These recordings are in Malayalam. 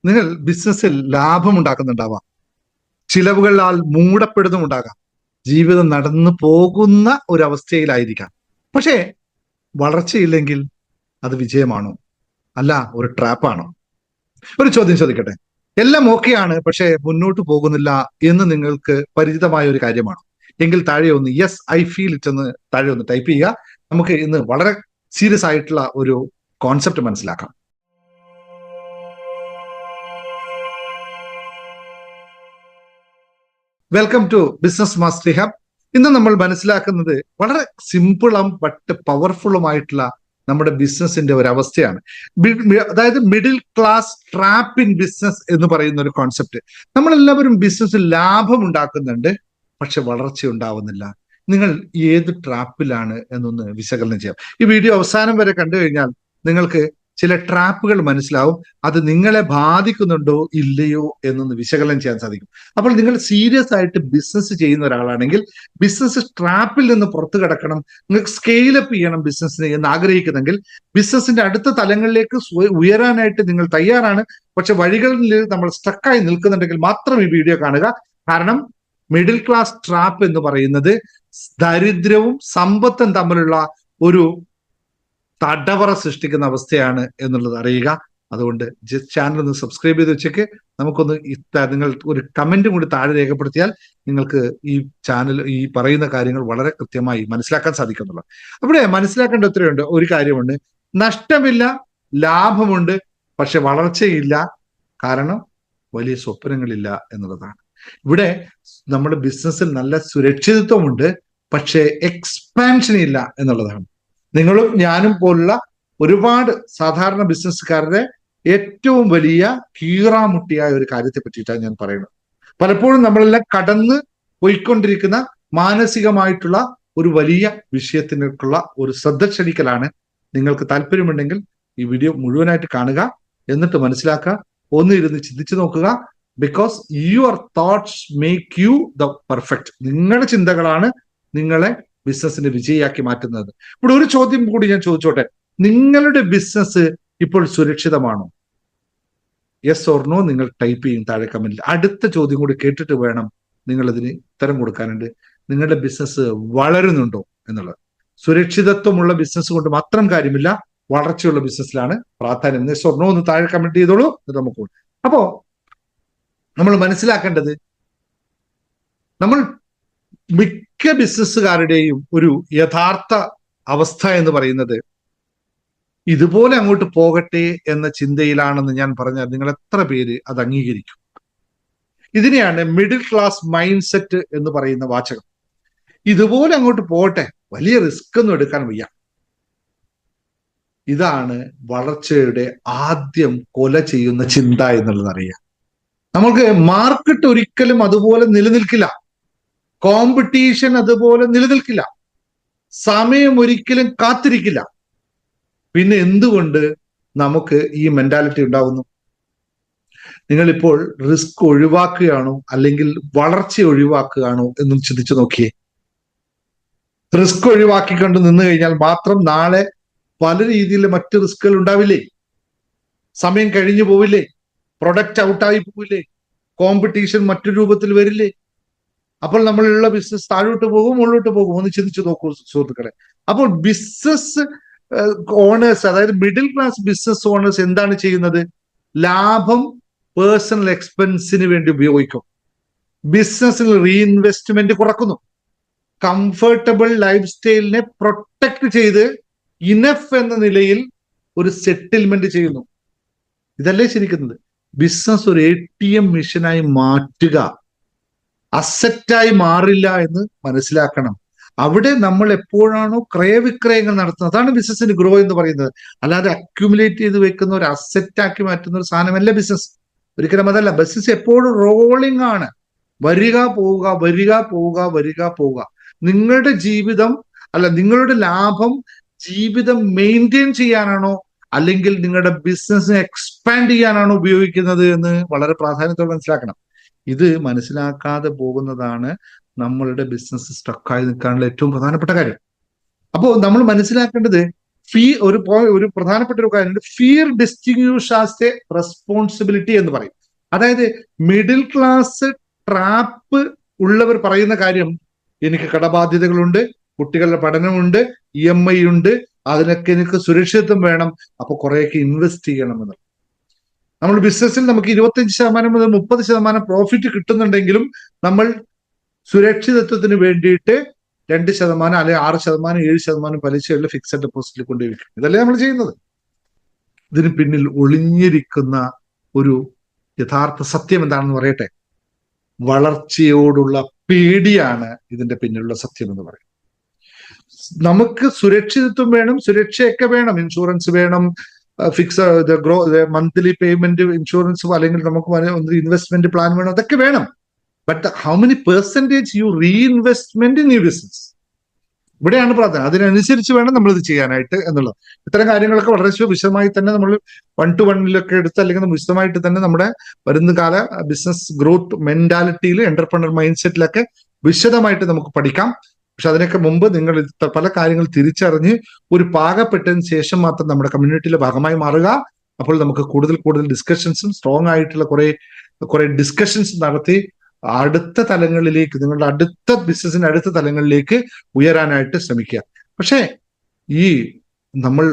നിങ്ങൾ ബിസിനസ്സിൽ ലാഭം ഉണ്ടാക്കുന്നുണ്ടാവാം, ചിലവുകളാൽ മൂടപ്പെടുന്നുമുണ്ടാകാം, ജീവിതം നടന്നു പോകുന്ന ഒരവസ്ഥയിലായിരിക്കാം. പക്ഷേ വളർച്ചയില്ലെങ്കിൽ അത് വിജയമാണോ, അല്ല ഒരു ട്രാപ്പാണോ? ഒരു ചോദ്യം ചോദിക്കട്ടെ. എല്ലാം ഓക്കെയാണ്, പക്ഷേ മുന്നോട്ട് പോകുന്നില്ല എന്ന് നിങ്ങൾക്ക് പരിചിതമായ ഒരു കാര്യമാണോ? എങ്കിൽ താഴെ ഒന്ന് യെസ് ഐ ഫീൽ ഇറ്റ് എന്ന് താഴെ ഒന്ന് ടൈപ്പ് ചെയ്യുക. നമുക്ക് ഇന്ന് വളരെ സീരിയസ് ആയിട്ടുള്ള ഒരു കോൺസെപ്റ്റ് മനസ്സിലാക്കാം. Welcome to business mastery hub. ഇന്ന് നമ്മൾ മനസ്സിലാക്കുന്നത് വളരെ സിമ്പിളും ബട്ട് പവർഫുള്ളുമായിട്ടുള്ള നമ്മുടെ ബിസിനസിന്റെ ഒരു അവസ്ഥയാണ്. അതായത് middle class trap in business എന്ന് പറയുന്ന ഒരു കോൺസെപ്റ്റ്. നമ്മളെല്ലാവരും ബിസിനസ്സിൽ ലാഭം ഉണ്ടാക്കുന്നുണ്ട്, പക്ഷെ വളർച്ച ഉണ്ടാവുന്നില്ല. നിങ്ങൾ ഏത് ട്രാപ്പിലാണ് എന്നൊന്ന് വിശകലനം ചെയ്യാം. ഈ വീഡിയോ അവസാനം വരെ കണ്ടു കഴിഞ്ഞാൽ നിങ്ങൾക്ക് ചില ട്രാപ്പുകൾ മനസ്സിലാവും. അത് നിങ്ങളെ ബാധിക്കുന്നുണ്ടോ ഇല്ലയോ എന്നൊന്ന് വിശകലനം ചെയ്യാൻ സാധിക്കും. അപ്പോൾ നിങ്ങൾ സീരിയസ് ആയിട്ട് ബിസിനസ് ചെയ്യുന്ന ഒരാളാണെങ്കിൽ, ബിസിനസ് ട്രാപ്പിൽ നിന്ന് പുറത്തു കിടക്കണം, നിങ്ങൾക്ക് സ്കെയിലപ്പ് ചെയ്യണം ബിസിനസ്സിനെ എന്ന് ആഗ്രഹിക്കുന്നെങ്കിൽ, ബിസിനസിന്റെ അടുത്ത തലങ്ങളിലേക്ക് ഉയരാനായിട്ട് നിങ്ങൾ തയ്യാറാണ്, പക്ഷെ വഴികളിൽ നമ്മൾ സ്റ്റക്കായി നിൽക്കുന്നുണ്ടെങ്കിൽ മാത്രം ഈ വീഡിയോ കാണുക. കാരണം മിഡിൽ ക്ലാസ് ട്രാപ്പ് എന്ന് പറയുന്നത് ദരിദ്രവും സമ്പത്തും തമ്മിലുള്ള ഒരു തടവറ സൃഷ്ടിക്കുന്ന അവസ്ഥയാണ് എന്നുള്ളത് അറിയുക. അതുകൊണ്ട് ചാനൽ ഒന്ന് സബ്സ്ക്രൈബ് ചെയ്ത് വെച്ചേക്ക്. നമുക്കൊന്ന് നിങ്ങൾ ഒരു കമന്റും കൂടി താഴെ രേഖപ്പെടുത്തിയാൽ നിങ്ങൾക്ക് ഈ ചാനൽ ഈ പറയുന്ന കാര്യങ്ങൾ വളരെ കൃത്യമായി മനസ്സിലാക്കാൻ സാധിക്കുന്നുള്ളൂ. അവിടെ മനസ്സിലാക്കേണ്ട ഒത്തിരിയുണ്ട്. ഒരു കാര്യമുണ്ട്, നഷ്ടമില്ല, ലാഭമുണ്ട്, പക്ഷെ വളർച്ചയില്ല. കാരണം വലിയ സ്വപ്നങ്ങളില്ല എന്നുള്ളതാണ്. ഇവിടെ നമ്മുടെ ബിസിനസ്സിൽ നല്ല സുരക്ഷിതത്വമുണ്ട്, പക്ഷേ എക്സ്പാൻഷൻ ഇല്ല എന്നുള്ളതാണ്. നിങ്ങളും ഞാനും പോലുള്ള ഒരുപാട് സാധാരണ ബിസിനസ്സുകാരുടെ ഏറ്റവും വലിയ കീറാമുട്ടിയായ ഒരു കാര്യത്തെ പറ്റിയിട്ടാണ് ഞാൻ പറയുന്നത്. പലപ്പോഴും നമ്മളെല്ലാം കടന്ന് പോയിക്കൊണ്ടിരിക്കുന്ന മാനസികമായിട്ടുള്ള ഒരു വലിയ വിഷയത്തിലേക്കുള്ള ഒരു ശ്രദ്ധ ക്ഷണിക്കലാണ്. നിങ്ങൾക്ക് താല്പര്യമുണ്ടെങ്കിൽ ഈ വീഡിയോ മുഴുവനായിട്ട് കാണുക, എന്നിട്ട് മനസ്സിലാക്കുക, ഒന്നിരുന്ന് ചിന്തിച്ചു നോക്കുക. Because your thoughts make you the perfect. നിങ്ങളുടെ ചിന്തകളാണ് നിങ്ങളെ ബിസിനസിന്റെ വിജയിയാക്കി മാറ്റുന്നത്. ഇവിടെ ഒരു ചോദ്യം കൂടി ഞാൻ ചോദിച്ചോട്ടെ, നിങ്ങളുടെ ബിസിനസ് ഇപ്പോൾ സുരക്ഷിതമാണോ? യെസ് ഓർ നോ നിങ്ങൾ ടൈപ്പ് ചെയ്യും താഴെ കമന്റിൽ. അടുത്ത ചോദ്യം കൂടി കേട്ടിട്ട് വേണം നിങ്ങൾ ഇതിന് ഉത്തരം കൊടുക്കാനുണ്ട്. നിങ്ങളുടെ ബിസിനസ് വളരുന്നുണ്ടോ എന്നുള്ളത്. സുരക്ഷിതത്വമുള്ള ബിസിനസ് കൊണ്ട് മാത്രം കാര്യമില്ല, വളർച്ചയുള്ള ബിസിനസ്സിലാണ് പ്രാധാന്യം. യെസ് ഓർ നോ ഒന്ന് താഴെ കമന്റ് ചെയ്തോളൂ. നമുക്ക് അപ്പോ നമ്മൾ മനസ്സിലാക്കേണ്ടത്, നമ്മൾ മിക്ക ബിസിനസ്സുകാരുടെയും ഒരു യഥാർത്ഥ അവസ്ഥ എന്ന് പറയുന്നത് ഇതുപോലെ അങ്ങോട്ട് പോകട്ടെ എന്ന ചിന്തയിലാണെന്ന് ഞാൻ പറഞ്ഞാൽ നിങ്ങൾ എത്ര പേര് അത് അംഗീകരിക്കും? ഇതിനെയാണ് മിഡിൽ ക്ലാസ് മൈൻഡ് സെറ്റ് എന്ന് പറയുന്ന വാചകം. ഇതുപോലെ അങ്ങോട്ട് പോകട്ടെ, വലിയ റിസ്ക് ഒന്നും എടുക്കാൻ വയ്യ. ഇതാണ് വളർച്ചയുടെ ആദ്യം കൊല ചെയ്യുന്ന ചിന്ത എന്നുള്ളത് അറിയാം. നമുക്ക് മാർക്കറ്റ് ഒരിക്കലും അതുപോലെ നിലനിൽക്കില്ല, കോമ്പറ്റീഷൻ അതുപോലെ നിലനിൽക്കില്ല, സമയം ഒരിക്കലും കാത്തിരിക്കില്ല. പിന്നെ എന്തുകൊണ്ട് നമുക്ക് ഈ മെന്റാലിറ്റി ഉണ്ടാവുന്നു? നിങ്ങളിപ്പോൾ റിസ്ക് ഒഴിവാക്കുകയാണോ അല്ലെങ്കിൽ വളർച്ച ഒഴിവാക്കുകയാണോ എന്നും ചിന്തിച്ചു നോക്കിയേ. റിസ്ക് ഒഴിവാക്കിക്കൊണ്ട് നിന്ന് കഴിഞ്ഞാൽ മാത്രം നാളെ പല രീതിയിൽ മറ്റ് റിസ്കുകൾ ഉണ്ടാവില്ലേ? സമയം കഴിഞ്ഞു പോവില്ലേ? പ്രൊഡക്റ്റ് ഔട്ടായി പോവില്ലേ? കോമ്പറ്റീഷൻ മറ്റു രൂപത്തിൽ വരില്ലേ? അപ്പോൾ നമ്മളുള്ള ബിസിനസ് താഴോട്ട് പോകും, മുകളിലോട്ട് പോകും. ഒന്ന് ചിന്തിച്ചു നോക്കൂ സുഹൃത്തുക്കളെ. അപ്പോൾ ബിസിനസ് ഓണേഴ്സ്, അതായത് മിഡിൽ ക്ലാസ് ബിസിനസ് ഓണേഴ്സ് എന്താണ് ചെയ്യുന്നത്? ലാഭം പേഴ്സണൽ എക്സ്പെൻസിന് വേണ്ടി ഉപയോഗിക്കും. ബിസിനസ്സിൽ റീഇൻവെസ്റ്റ്മെന്റ് കുറക്കുന്നു. കംഫർട്ടബിൾ ലൈഫ് സ്റ്റൈലിനെ പ്രൊട്ടക്ട് ചെയ്ത് ഇനഫ് എന്ന നിലയിൽ ഒരു സെറ്റിൽമെന്റ് ചെയ്യുന്നു. ഇതല്ലേ ശരിക്കുന്നത്? ബിസിനസ് ഒരു ATM മെഷീനായി മാറ്റുക, അസറ്റായി മാറില്ല എന്ന് മനസ്സിലാക്കണം. അവിടെ നമ്മൾ എപ്പോഴാണോ ക്രയവിക്രയങ്ങൾ നടത്തുന്നത്, അതാണ് ബിസിനസിന് ഗ്രോ എന്ന് പറയുന്നത്. അല്ലാതെ അക്യുമുലേറ്റ് ചെയ്ത് വെക്കുന്ന ഒരു അസറ്റാക്കി മാറ്റുന്ന ഒരു സാധനമല്ല ബിസിനസ്. ഒരിക്കലും അതല്ല. ബിസിനസ് എപ്പോഴും റോളിംഗ് ആണ്. വരിക പോവുക, വരിക പോവുക, വരിക പോവുക. നിങ്ങളുടെ ജീവിതം അല്ല, നിങ്ങളുടെ ലാഭം ജീവിതം മെയിൻറ്റെയിൻ ചെയ്യാനാണോ അല്ലെങ്കിൽ നിങ്ങളുടെ ബിസിനസ്സിനെ എക്സ്പാൻഡ് ചെയ്യാനാണോ ഉപയോഗിക്കുന്നത് എന്ന് വളരെ പ്രാധാന്യത്തോടെ മനസ്സിലാക്കണം. ഇത് മനസ്സിലാക്കാതെ പോകുന്നതാണ് നമ്മളുടെ ബിസിനസ് സ്റ്റക്കായി നിൽക്കാനുള്ള ഏറ്റവും പ്രധാനപ്പെട്ട കാര്യം. അപ്പോൾ നമ്മൾ മനസ്സിലാക്കേണ്ടത്, ഒരു പ്രധാനപ്പെട്ട ഒരു കാര്യമുണ്ട്, fear distinguish as A responsibility എന്ന് പറയും. അതായത് മിഡിൽ ക്ലാസ് ട്രാപ്പ് ഉള്ളവർ പറയുന്ന കാര്യം, എനിക്ക് കടബാധ്യതകളുണ്ട്, കുട്ടികളുടെ പഠനമുണ്ട്, EMI ഉണ്ട്, അതിനൊക്കെ എനിക്ക് സുരക്ഷിതത്വം വേണം, അപ്പൊ കുറെയൊക്കെ ഇൻവെസ്റ്റ് ചെയ്യണമെന്ന്. നമ്മൾ ബിസിനസ്സിൽ നമുക്ക് 25% മുതൽ 30% പ്രോഫിറ്റ് കിട്ടുന്നുണ്ടെങ്കിലും നമ്മൾ സുരക്ഷിതത്വത്തിന് വേണ്ടിയിട്ട് 2% അല്ലെങ്കിൽ 6%, 7% പലിശയുള്ള ഫിക്സഡ് ഡെപ്പോസിറ്റിൽ കൊണ്ടുപോയി വെക്കും. ഇതല്ലേ നമ്മൾ ചെയ്യുന്നത്. ഇതിന് പിന്നിൽ ഒളിഞ്ഞിരിക്കുന്ന ഒരു യഥാർത്ഥ സത്യം എന്താണെന്ന് പറയട്ടെ. വളർച്ചയോടുള്ള പേടിയാണ് ഇതിന്റെ പിന്നിലുള്ള സത്യം എന്ന് പറയും. നമുക്ക് സുരക്ഷിതത്വം വേണം, സുരക്ഷയൊക്കെ വേണം, ഇൻഷുറൻസ് വേണം, മന്ത്ലി പേയ്മെന്റ് ഇൻഷുറൻസ്, അല്ലെങ്കിൽ നമുക്ക് ഇൻവെസ്റ്റ്മെന്റ് പ്ലാൻ വേണം, അതൊക്കെ വേണം. But how many percentage you reinvestment in you business, ഇവിടെയാണ് പ്രാധാന്യം. അതിനനുസരിച്ച് വേണം നമ്മൾ ഇത് ചെയ്യാനായിട്ട് എന്നുള്ളത്. ഇത്തരം കാര്യങ്ങളൊക്കെ വളരെ വിശദമായി തന്നെ നമ്മൾ 1-to-1 എടുത്ത്, അല്ലെങ്കിൽ വിശദമായിട്ട് തന്നെ നമ്മുടെ വരുന്ന കാല ബിസിനസ് ഗ്രോത്ത് മെന്റാലിറ്റിയിൽ, എന്റർപ്രണർ മൈൻഡ് സെറ്റിലൊക്കെ വിശദമായിട്ട് നമുക്ക് പഠിക്കാം. പക്ഷെ അതിനൊക്കെ മുമ്പ് നിങ്ങൾ പല കാര്യങ്ങൾ തിരിച്ചറിഞ്ഞ് ഒരു പാകപ്പെട്ടതിന് ശേഷം മാത്രം നമ്മുടെ കമ്മ്യൂണിറ്റിയിലെ ഭാഗമായി മാറുക. അപ്പോൾ നമുക്ക് കൂടുതൽ ഡിസ്കഷൻസും സ്ട്രോങ് ആയിട്ടുള്ള കുറെ ഡിസ്കഷൻസ് നടത്തി അടുത്ത തലങ്ങളിലേക്ക്, നിങ്ങളുടെ അടുത്ത ബിസിനസിന്റെ അടുത്ത തലങ്ങളിലേക്ക് ഉയരാനായിട്ട് ശ്രമിക്കുക. പക്ഷേ ഈ നമ്മൾ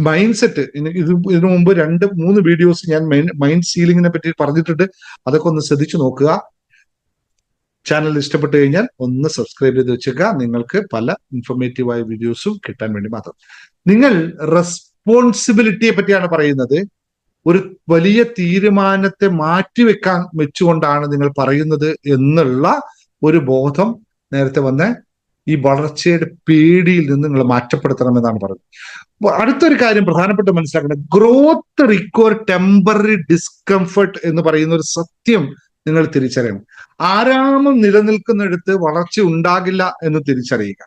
മൈൻഡ് സെറ്റ്, ഇതിനു മുമ്പ് 2-3 വീഡിയോസ് ഞാൻ മൈൻഡ് സീലിങ്ങിനെ പറ്റി പറഞ്ഞിട്ടുണ്ട്. അതൊക്കെ ഒന്ന് ശ്രദ്ധിച്ചു നോക്കുക. ചാനൽ ഇഷ്ടപ്പെട്ടു കഴിഞ്ഞാൽ ഒന്ന് സബ്സ്ക്രൈബ് ചെയ്ത് വെച്ചേക്കുക. നിങ്ങൾക്ക് പല ഇൻഫോർമേറ്റീവായ വീഡിയോസും കിട്ടാൻ വേണ്ടി മാത്രം. നിങ്ങൾ റെസ്പോൺസിബിലിറ്റിയെ പറ്റിയാണ് പറയുന്നത്. ഒരു വലിയ തീരുമാനത്തെ വെച്ചുകൊണ്ടാണ് നിങ്ങൾ പറയുന്നത് എന്നുള്ള ഒരു ബോധം നേരത്തെ വന്ന ഈ വളർച്ചയുടെ പേടിയിൽ നിന്ന് നിങ്ങൾ മാറ്റപ്പെടുത്തണമെന്നാണ് പറയുന്നത്. അടുത്തൊരു കാര്യം പ്രധാനപ്പെട്ട് മനസ്സിലാക്കേണ്ടത്, ഗ്രോത്ത് റിക്വയർ ടെമ്പററി ഡിസ്കംഫർട്ട് എന്ന് പറയുന്ന ഒരു സത്യം നിങ്ങൾ തിരിച്ചറിയണം. ആരാമം നിലനിൽക്കുന്നിടത്ത് വളർച്ച ഉണ്ടാകില്ല എന്ന് തിരിച്ചറിയുക.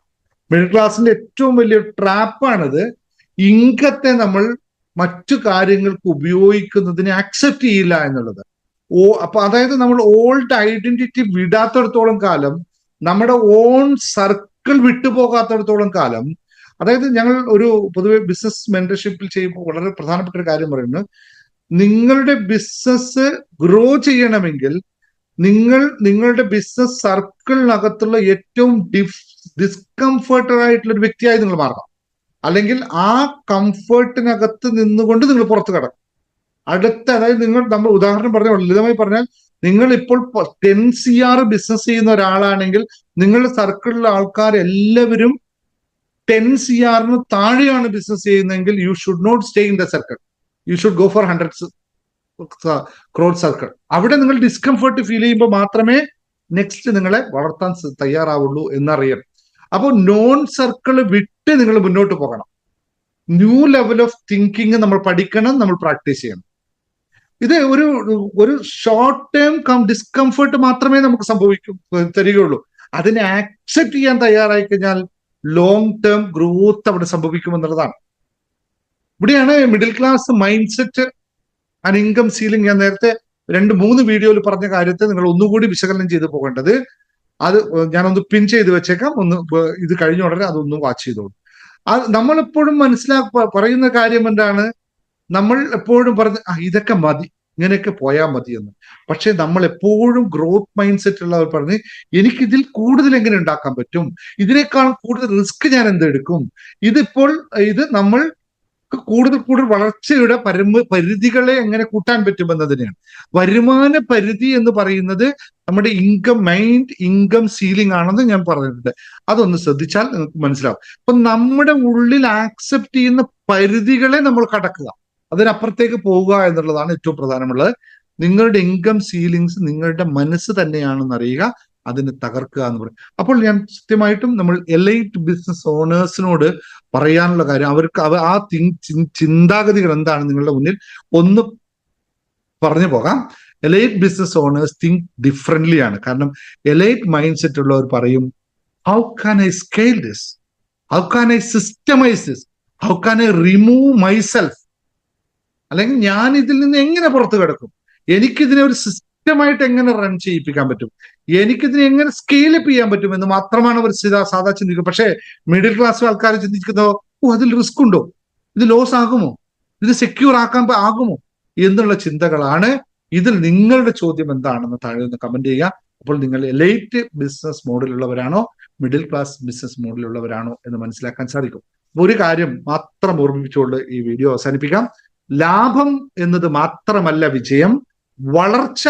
മിഡിൽ ക്ലാസിന്റെ ഏറ്റവും വലിയ ട്രാപ്പാണിത്. ഇൻകത്തെ നമ്മൾ മറ്റു കാര്യങ്ങൾക്ക് ഉപയോഗിക്കുന്നതിനെ അക്സെപ്റ്റ് ചെയ്യില്ല എന്നുള്ളത്. അപ്പൊ അതായത് നമ്മൾ ഓൾഡ് ഐഡന്റിറ്റി വിടാത്തിടത്തോളം കാലം, നമ്മുടെ ഓൺ സർക്കിൾ വിട്ടുപോകാത്തിടത്തോളം കാലം, അതായത് ഞങ്ങൾ ഒരു പൊതുവെ ബിസിനസ് മെന്റർഷിപ്പിൽ ചെയ്യുമ്പോൾ വളരെ പ്രധാനപ്പെട്ട ഒരു കാര്യം പറയുന്നത്, നിങ്ങളുടെ ബിസിനസ് ഗ്രോ ചെയ്യണമെങ്കിൽ നിങ്ങളുടെ ബിസിനസ് സർക്കിളിനകത്തുള്ള ഏറ്റവും ഡിസ്കംഫർട്ടഡ് ആയിട്ടുള്ള ഒരു വ്യക്തിയായി നിങ്ങൾ മാറണം. അല്ലെങ്കിൽ ആ കംഫർട്ടിനകത്ത് നിന്നുകൊണ്ട് നിങ്ങൾ പുറത്തു കിടക്കും. അതായത് നമ്മൾ ഉദാഹരണം പറഞ്ഞാൽ, ലളിതമായി പറഞ്ഞാൽ, നിങ്ങൾ ഇപ്പോൾ 10 CR ബിസിനസ് ചെയ്യുന്ന ഒരാളാണെങ്കിൽ നിങ്ങളുടെ സർക്കിളിലെ ആൾക്കാർ എല്ലാവരും 10 CR താഴെയാണ് ബിസിനസ് ചെയ്യുന്നതെങ്കിൽ you should not stay in the circle. You should go for 100 crore circle. അവിടെ നിങ്ങൾ ഡിസ്കംഫർട്ട് ഫീൽ ചെയ്യുമ്പോൾ മാത്രമേ നെക്സ്റ്റ് നിങ്ങളെ വളർത്താൻ തയ്യാറാവുള്ളൂ എന്നറിയണം. അപ്പോൾ നോൺ സർക്കിൾ വിട്ട് നിങ്ങൾ മുന്നോട്ട് പോകണം. ന്യൂ ലെവൽ ഓഫ് തിങ്കിങ് നമ്മൾ പഠിക്കണം, നമ്മൾ പ്രാക്ടീസ് ചെയ്യണം. ഇത് ഒരു ഷോർട്ട് ടേം ഡിസ്കംഫർട്ട് മാത്രമേ നമുക്ക് തരികയുള്ളൂ. അതിനെ ആക്സെപ്റ്റ് ചെയ്യാൻ തയ്യാറായി കഴിഞ്ഞാൽ ലോങ് ടേം ഗ്രോത്ത് അവിടെ സംഭവിക്കുമെന്നുള്ളതാണ്. ഇവിടെയാണ് middle class mindset and income ceiling, ഞാൻ നേരത്തെ 2-3 വീഡിയോയിൽ പറഞ്ഞ കാര്യത്തെ നിങ്ങൾ ഒന്നുകൂടി വിശകലനം ചെയ്ത് പോകേണ്ടത്. അത് ഞാനൊന്ന് പിൻ ചെയ്ത് വെച്ചേക്കാം. ഇത് കഴിഞ്ഞ ഉടനെ അതൊന്ന് വാച്ച് ചെയ്തോളൂ. നമ്മളെപ്പോഴും പറയുന്ന കാര്യം എന്താണ്, നമ്മൾ എപ്പോഴും ഇതൊക്കെ മതി, ഇങ്ങനെയൊക്കെ പോയാൽ മതി എന്ന്. പക്ഷെ നമ്മൾ എപ്പോഴും ഗ്രോത്ത് മൈൻഡ് സെറ്റ് ഉള്ളവർ പറഞ്ഞ്, എനിക്കിതിൽ കൂടുതൽ എങ്ങനെ ഉണ്ടാക്കാൻ പറ്റും, ഇതിനേക്കാൾ കൂടുതൽ റിസ്ക് ഞാൻ എന്തെടുക്കും, ഇത് നമ്മൾ കൂടുതൽ വളർച്ചയുടെ പരിധികളെ എങ്ങനെ കൂട്ടാൻ പറ്റുമെന്നതിനെയാണ്. വരുമാന പരിധി എന്ന് പറയുന്നത് നമ്മുടെ ഇൻകം സീലിംഗ് ആണെന്ന് ഞാൻ പറഞ്ഞിട്ടുണ്ട്. അതൊന്ന് ശ്രദ്ധിച്ചാൽ നിങ്ങൾക്ക് മനസ്സിലാവും. അപ്പൊ നമ്മുടെ ഉള്ളിൽ ആക്സെപ്റ്റ് ചെയ്യുന്ന പരിധികളെ നമ്മൾ കടക്കുക, അതിനപ്പുറത്തേക്ക് പോവുക എന്നുള്ളതാണ് ഏറ്റവും പ്രധാനമുള്ളത്. നിങ്ങളുടെ ഇൻകം സീലിങ്സ് നിങ്ങളുടെ മനസ്സ് തന്നെയാണെന്ന് അറിയുക, അതിനെ തകർക്കുക എന്ന് പറയും. അപ്പോൾ ഞാൻ സത്യമായിട്ടും നമ്മൾ എലൈറ്റ് ബിസിനസ് ഓണേഴ്സിനോട് പറയാനുള്ള കാര്യം, അവർക്ക് ആ ചിന്താഗതികൾ എന്താണ് നിങ്ങളുടെ മുന്നിൽ ഒന്ന് പറഞ്ഞു പോകാം. Elite business owners think differently ആണ്. കാരണം എലൈറ്റ് മൈൻഡ് സെറ്റ് ഉള്ളവർ പറയും, how can I scale this, how can I systematise this, how can I remove myself, അല്ലെങ്കിൽ ഞാൻ ഇതിൽ നിന്ന് എങ്ങനെ പുറത്തു കിടക്കും, എനിക്കിതിനെ ഒരു സിസ്റ്റമായിട്ട് എങ്ങനെ റൺ ചെയ്യിപ്പിക്കാൻ പറ്റും, എനിക്കിതിനെ എങ്ങനെ സ്കെയിലപ്പ് ചെയ്യാൻ പറ്റും എന്ന് മാത്രമാണ് അവർ സാധാ ചിന്തിക്കുക. പക്ഷേ മിഡിൽ ക്ലാസ് ആൾക്കാർ ചിന്തിക്കുന്നതോ, അതിൽ റിസ്ക് ഉണ്ടോ, ഇത് ലോസ് ആകുമോ, ഇത് സെക്യൂർ ആക്കാൻ ആകുമോ എന്നുള്ള ചിന്തകളാണ്. ഇതിൽ നിങ്ങളുടെ ചോദ്യം എന്താണെന്ന് താഴെ ഒന്ന് കമന്റ് ചെയ്യുക. അപ്പോൾ നിങ്ങൾ എലൈറ്റ് ബിസിനസ് മോഡലുള്ളവരാണോ മിഡിൽ ക്ലാസ് ബിസിനസ് മോഡലുള്ളവരാണോ എന്ന് മനസ്സിലാക്കാൻ സാധിക്കും. ഒരു കാര്യം മാത്രം ഓർമ്മിപ്പിച്ചുകൊണ്ട് ഈ വീഡിയോ അവസാനിപ്പിക്കാം. ലാഭം എന്നത് മാത്രമല്ല വിജയം, വളർച്ച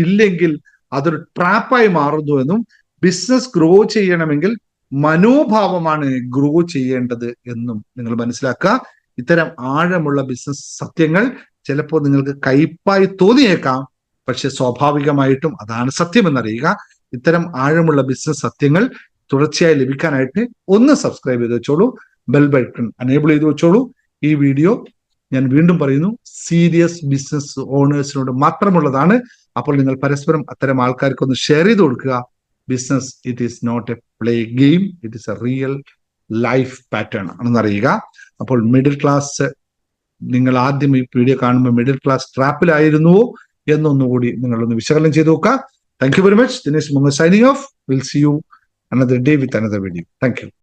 ഇല്ലെങ്കിൽ അതൊരു ട്രാപ്പായി മാറുന്നു എന്നും ബിസിനസ് ഗ്രോ ചെയ്യണമെങ്കിൽ മനോഭാവമാണ് ഗ്രോ ചെയ്യേണ്ടത് എന്നും നിങ്ങൾ മനസ്സിലാക്കുക. ഇത്തരം ആഴമുള്ള ബിസിനസ് സത്യങ്ങൾ ചിലപ്പോൾ നിങ്ങൾക്ക് കയ്പായി തോന്നിയേക്കാം, പക്ഷെ സ്വാഭാവികമായിട്ടും അതാണ് സത്യമെന്നറിയുക. ഇത്തരം ആഴമുള്ള ബിസിനസ് സത്യങ്ങൾ തുടർച്ചയായി ലഭിക്കാനായിട്ട് ഒന്ന് സബ്സ്ക്രൈബ് ചെയ്ത് വെച്ചോളൂ, ബെൽ ബട്ടൺ അനേബിൾ ചെയ്ത് വെച്ചോളൂ. ഈ വീഡിയോ ഞാൻ വീണ്ടും പറയുന്നു, സീരിയസ് ബിസിനസ് ഓണേഴ്സിനോട് മാത്രമുള്ളതാണ്. അപ്പോൾ നിങ്ങൾ പരസ്പരം അത്തരം ആൾക്കാർക്ക് ഒന്ന് ഷെയർ ചെയ്ത് കൊടുക്കുക. Business it is not a play game, it is a real life pattern ആണെന്നറിയുക. അപ്പോൾ മിഡിൽ ക്ലാസ്, നിങ്ങൾ ആദ്യം ഈ വീഡിയോ കാണുമ്പോൾ മിഡിൽ ക്ലാസ് ട്രാപ്പിലായിരുന്നുവോ എന്നൊന്നുകൂടി നിങ്ങളൊന്ന് വിശകലനം ചെയ്ത് നോക്കുക. Thank you very much. Dinesh Munga signing off. Will see you another day with another video. Thank you.